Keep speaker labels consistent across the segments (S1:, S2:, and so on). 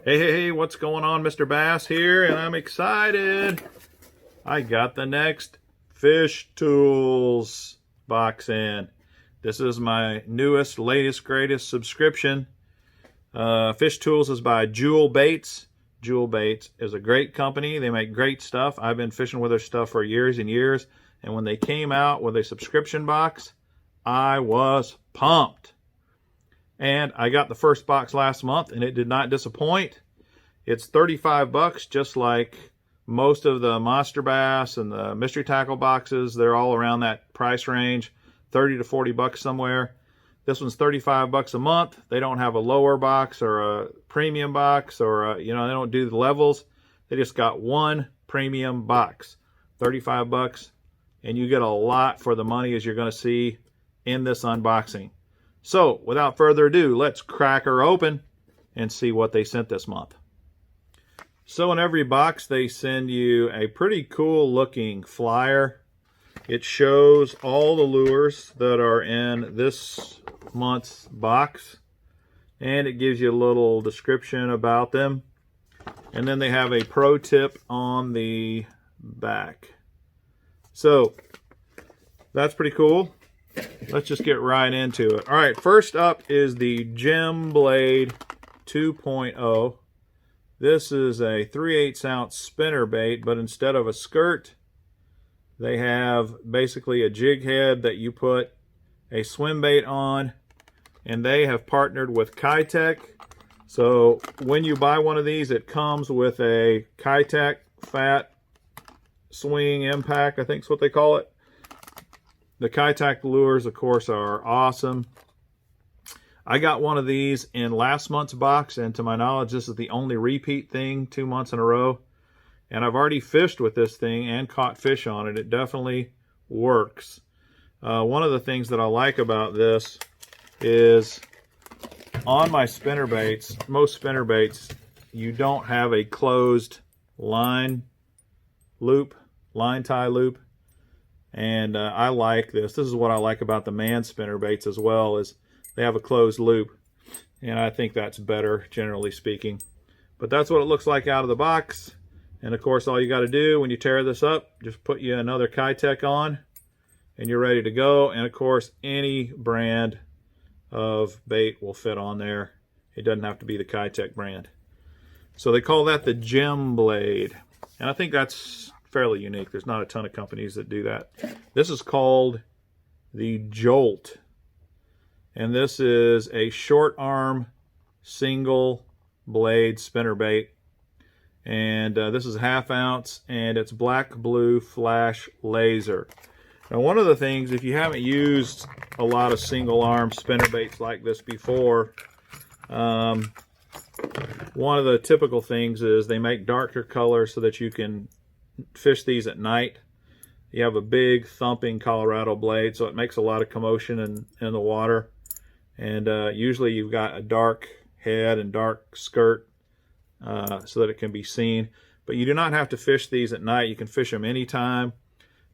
S1: Hey, what's going on? Mr. Bass here, and I'm excited. I got the next Fish Tools box in. This is my newest, latest, greatest subscription. Fish Tools is by Jolt Baits. Jolt Baits is a great company. They make great stuff. I've been fishing with their stuff for years and years, and when they came out with a subscription box, I was pumped. And I got the first box last month, and it did not disappoint. It's 35 bucks, just like most of the Monsterbass and the mystery tackle boxes. They're all around that price range, 30 to 40 bucks somewhere. This one's 35 bucks a month. They don't have a lower box or a premium box, or they don't do the levels. They just got one premium box, 35 bucks, and you get a lot for the money, as you're going to see in this unboxing. So, without further ado, let's crack her open and see what they sent this month. So in every box, they send you a pretty cool looking flyer. It shows all the lures that are in this month's box, and it gives you a little description about them. And then they have a pro tip on the back. So that's pretty cool. Let's just get right into it. All right, first up is the Gem Blade 2.0. This is a 3/8 ounce spinnerbait, but instead of a skirt, they have basically a jig head that you put a swim bait on, and they have partnered with Kriet. So when you buy one of these, it comes with a Kriet fat swing impact, I think is what they call it. The Kriet lures, of course, are awesome. I got one of these in last month's box, and to my knowledge, this is the only repeat thing 2 months in a row. And I've already fished with this thing and caught fish on it. It definitely works. One of the things that I like about this is on my spinnerbaits, most spinnerbaits, you don't have a closed line tie loop. And I like this. This is what I like about the man spinnerbaits as well, is they have a closed loop. And I think that's better, generally speaking. But that's what it looks like out of the box. And of course, all you got to do when you tear this up, just put you another Kriet on, and you're ready to go. And of course, any brand of bait will fit on there. It doesn't have to be the Kriet brand. So they call that the Gem Blade. And I think that's fairly unique. There's not a ton of companies that do that. This is called the Jolt, and this is a short arm single blade spinnerbait, and this is 1/2 ounce, and it's black blue flash laser. Now, one of the things, if you haven't used a lot of single arm spinnerbaits like this before, one of the typical things is they make darker colors so that you can fish these at night. You have a big thumping Colorado blade, so it makes a lot of commotion in the water. And usually you've got a dark head and dark skirt so that it can be seen. But you do not have to fish these at night. You can fish them anytime.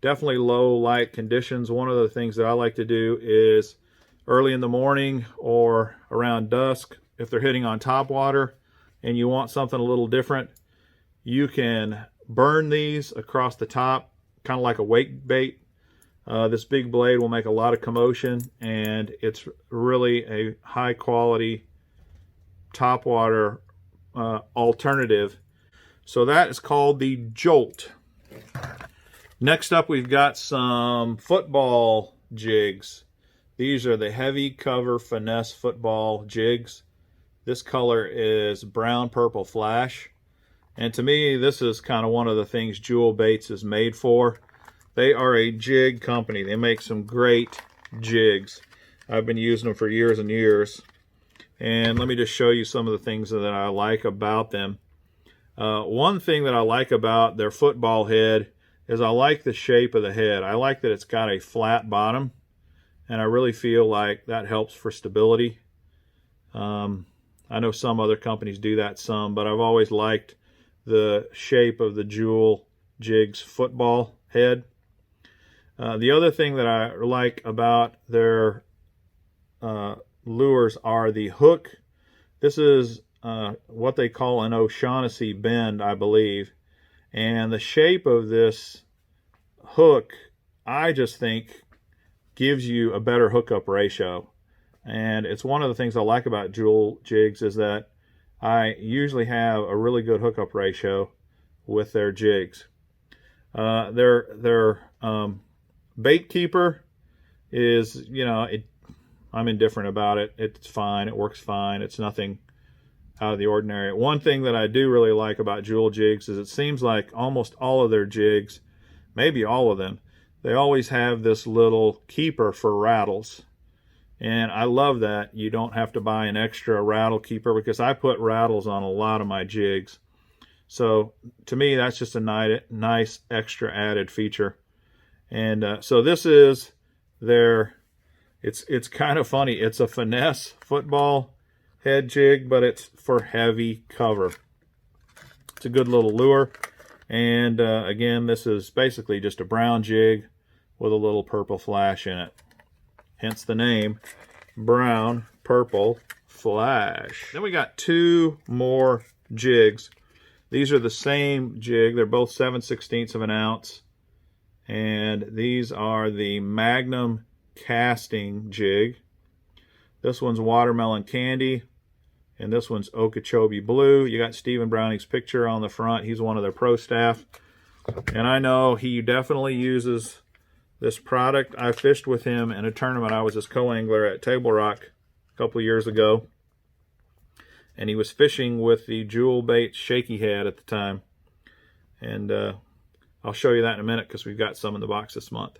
S1: Definitely low light conditions. One of the things that I like to do is early in the morning or around dusk, if they're hitting on top water and you want something a little different, you can burn these across the top, kind of like a wake bait. This big blade will make a lot of commotion, and it's really a high quality topwater alternative. So that is called the Jolt. Next up, we've got some football jigs. These are the heavy cover Finesse Football Jigs. This color is brown purple flash. And to me, this is kind of one of the things Jolt Baits is made for. They are a jig company. They make some great jigs. I've been using them for years and years. And let me just show you some of the things that I like about them. One thing that I like about their football head is I like the shape of the head. I like that it's got a flat bottom, and I really feel like that helps for stability. I know some other companies do that some, but I've always liked the shape of the Jolt Jigs football head. The other thing that I like about their lures are the hook. This is what they call an O'Shaughnessy bend, I believe. And the shape of this hook, I just think, gives you a better hookup ratio. And it's one of the things I like about Jolt jigs is that I usually have a really good hookup ratio with their jigs. Their bait keeper is, you know, I'm indifferent about it. It's fine. It works fine. It's nothing out of the ordinary. One thing that I do really like about Jolt jigs is it seems like almost all of their jigs, maybe all of them, they always have this little keeper for rattles. And I love that you don't have to buy an extra rattle keeper, because I put rattles on a lot of my jigs. So to me, that's just a nice extra added feature. And so this is their, it's kind of funny. It's a Finesse Football Head jig, but it's for heavy cover. It's a good little lure. And again, this is basically just a brown jig with a little purple flash in it. Hence the name, brown purple flash. Then we got two more jigs. These are the same jig. They're both 7/16 of an ounce. And these are the Magnum Casting Jig. This one's Watermelon Candy. And this one's Okeechobee Blue. You got Stephen Browning's picture on the front. He's one of their pro staff. And I know he definitely uses this product. I fished with him in a tournament. I was his co-angler at Table Rock a couple of years ago. And he was fishing with the Jewel Bait Shaky Head at the time. And I'll show you that in a minute because we've got some in the box this month.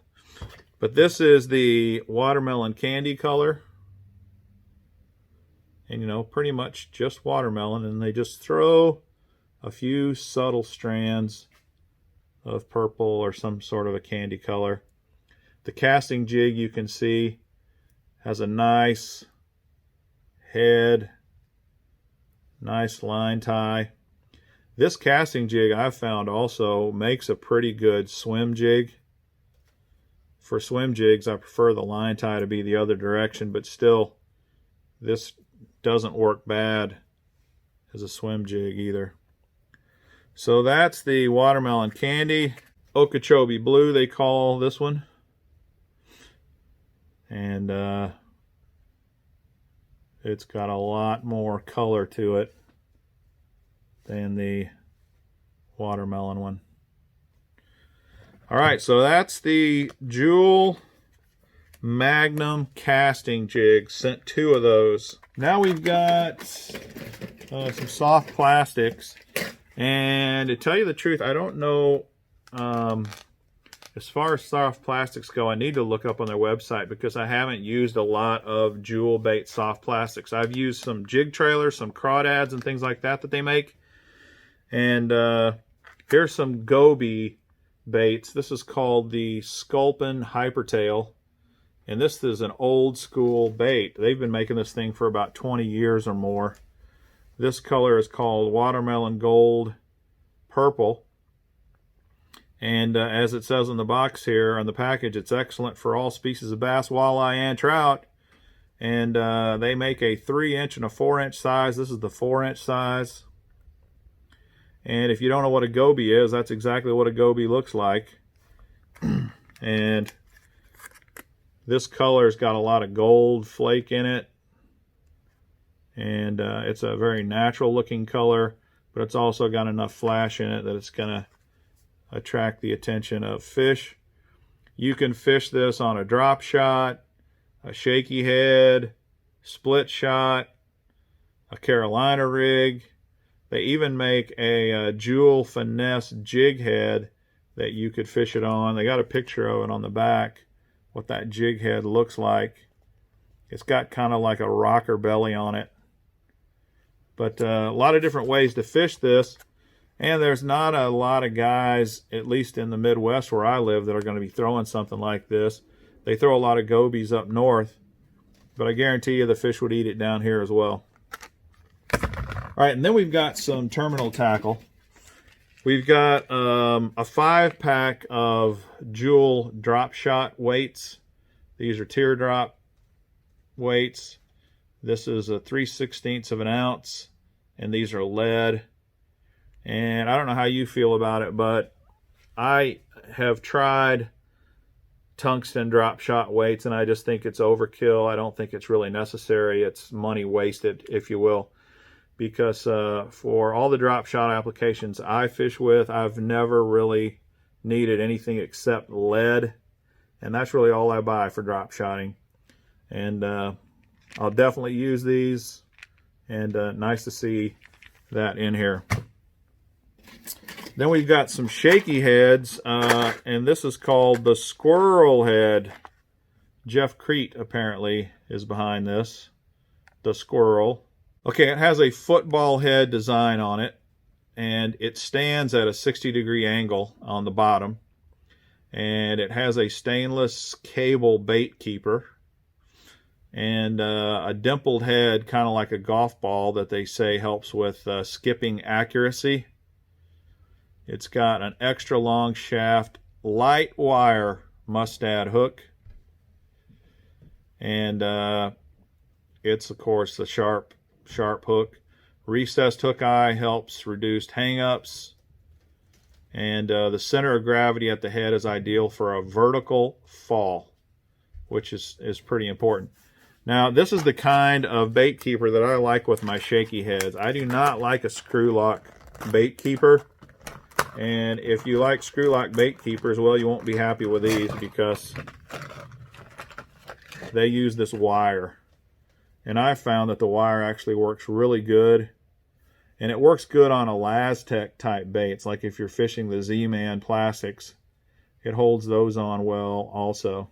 S1: But this is the Watermelon Candy color. And, you know, pretty much just watermelon. And they just throw a few subtle strands of purple or some sort of a candy color. The casting jig, you can see, has a nice head, nice line tie. This casting jig, I've found, also makes a pretty good swim jig. For swim jigs, I prefer the line tie to be the other direction, but still, this doesn't work bad as a swim jig either. So that's the Watermelon Candy. Okeechobee Blue, they call this one. And it's got a lot more color to it than the watermelon one. All right, so that's the Jolt Magnum Casting Jig. Sent two of those. Now we've got some soft plastics. And to tell you the truth, I don't know, as far as soft plastics go, I need to look up on their website because I haven't used a lot of Jolt Bait soft plastics. I've used some jig trailers, some crawdads and things like that they make. And here's some goby baits. This is called the Sculpin Hypertail. And this is an old school bait. They've been making this thing for about 20 years or more. This color is called Watermelon Gold Purple. And as it says on the box here, on the package, it's excellent for all species of bass, walleye, and trout. And they make a 3-inch and a 4-inch size. This is the 4-inch size. And if you don't know what a goby is, that's exactly what a goby looks like. And this color's got a lot of gold flake in it. And it's a very natural looking color, but it's also got enough flash in it that it's going to attract the attention of fish. You can fish this on a drop shot, a shaky head, split shot, a Carolina rig. They even make a Jolt Finesse jig head that you could fish it on. They got a picture of it on the back, what that jig head looks like. It's got kind of like a rocker belly on it. But a lot of different ways to fish this. And there's not a lot of guys, at least in the Midwest where I live, that are going to be throwing something like this. They throw a lot of gobies up north, but I guarantee you the fish would eat it down here as well. All right, and then we've got some terminal tackle. We've got a 5-pack of Jolt drop shot weights. These are teardrop weights. This is a 3/16 of an ounce, and these are lead. And I don't know how you feel about it, but I have tried tungsten drop shot weights, and I just think it's overkill. I don't think it's really necessary. It's money wasted, if you will, because for all the drop shot applications I fish with, I've never really needed anything except lead, and that's really all I buy for drop shotting. And I'll definitely use these, and nice to see that in here. Then we've got some shaky heads, and this is called the Squirrel Head. Jeff Kriet apparently is behind this, the Squirrel. Okay, it has a football head design on it, and it stands at a 60-degree angle on the bottom. And it has a stainless cable bait keeper, and a dimpled head, kind of like a golf ball, that they say helps with skipping accuracy. It's got an extra long shaft, light wire mustad hook. And it's, of course, the sharp hook. Recessed hook eye helps reduce hang-ups. And the center of gravity at the head is ideal for a vertical fall, which is pretty important. Now, this is the kind of bait keeper that I like with my shaky heads. I do not like a screw lock bait keeper. And if you like screw lock bait keepers, well, you won't be happy with these because they use this wire. And I found that the wire actually works really good. And it works good on Elastec type baits, like if you're fishing the Z-Man plastics. It holds those on well also.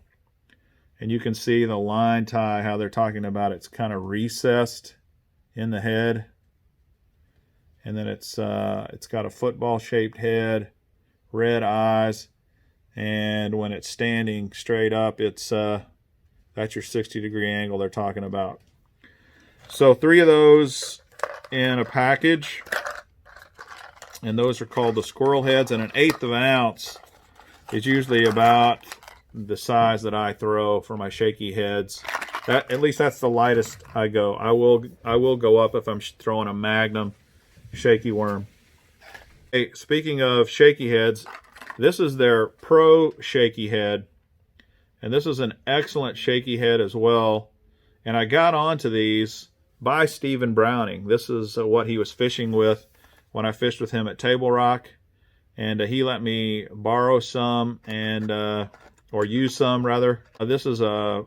S1: And you can see the line tie, how they're talking about it's kind of recessed in the head. And then it's got a football-shaped head, red eyes, and when it's standing straight up, it's that's your 60-degree angle they're talking about. So 3 of those in a package, and those are called the Squirrel Heads, and 1/8 of an ounce is usually about the size that I throw for my shaky heads. At least that's the lightest I go. I will go up if I'm throwing a Magnum shaky worm. Hey, speaking of shaky heads, this is their Pro Shakey Head, and this is an excellent shaky head as well. And I got onto these by Stephen Browning. This is what he was fishing with when I fished with him at Table Rock, and he let me borrow some and or use some rather. This is a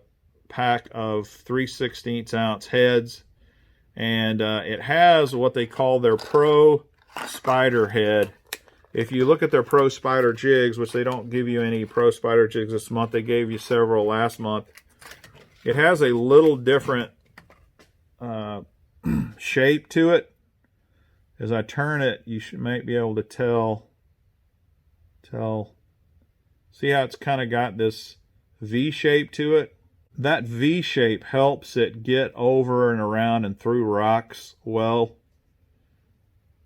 S1: pack of 3/16 ounce heads. And it has what they call their Pro Spider Head. If you look at their Pro Spider Jigs, which they don't give you any Pro Spider Jigs this month, they gave you several last month. It has a little different shape to it. As I turn it, you might be able to tell. See how it's kind of got this V shape to it? That V shape helps it get over and around and through rocks well,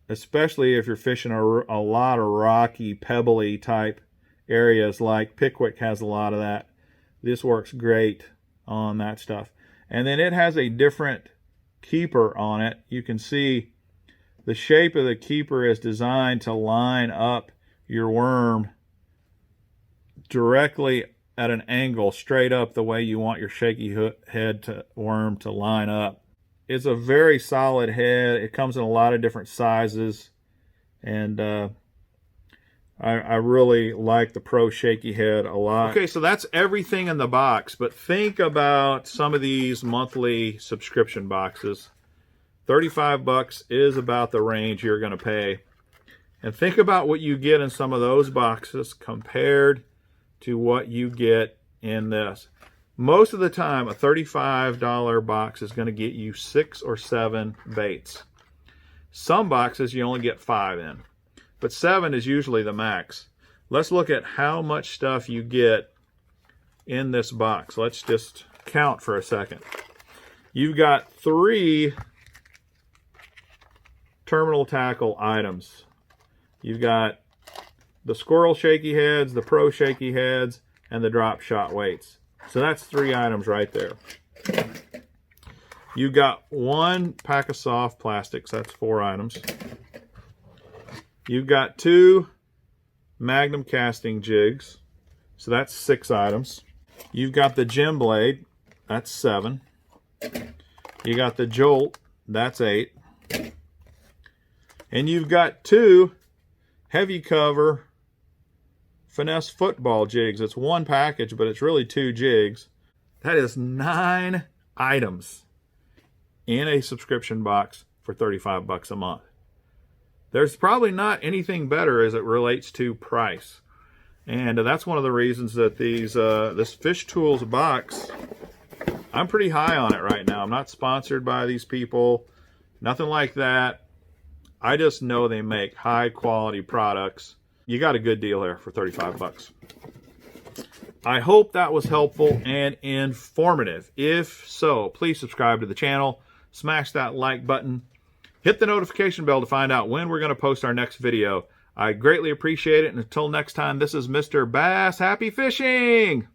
S1: especially if you're fishing a lot of rocky, pebbly type areas, like Pickwick has a lot of that. This works great on that stuff. And then it has a different keeper on it. You can see the shape of the keeper is designed to line up your worm directly at an angle straight up the way you want your shaky head worm to line up. It's a very solid head. It comes in a lot of different sizes, and I really like the Pro Shakey Head a lot. Okay, so that's everything in the box, but think about some of these monthly subscription boxes. $35 is about the range you're going to pay. And think about what you get in some of those boxes compared to what you get in this. Most of the time, a $35 box is going to get you 6 or 7 baits. Some boxes you only get 5 in, but 7 is usually the max. Let's look at how much stuff you get in this box. Let's just count for a second. You've got 3 terminal tackle items. You've got the Squirrel Shaky Heads, the Pro Shaky Heads, and the drop shot weights. So that's 3 items right there. You got 1 pack of soft plastics. That's 4 items. You've got 2 Magnum Casting Jigs. So that's 6 items. You've got the gem blade. That's 7. You got the Jolt. That's 8. And you've got 2 heavy cover Finesse Football Jigs. It's 1 package, but it's really 2 jigs. That is 9 items in a subscription box for 35 bucks a month. There's probably not anything better as it relates to price. And that's one of the reasons that this Fish Tools box, I'm pretty high on it right now. I'm not sponsored by these people, nothing like that. I just know they make high quality products. You got a good deal there for 35 bucks. I hope that was helpful and informative. If so, please subscribe to the channel, smash that like button, hit the notification bell to find out when we're going to post our next video. I greatly appreciate it, and until next time, this is Mr. Bass. Happy fishing!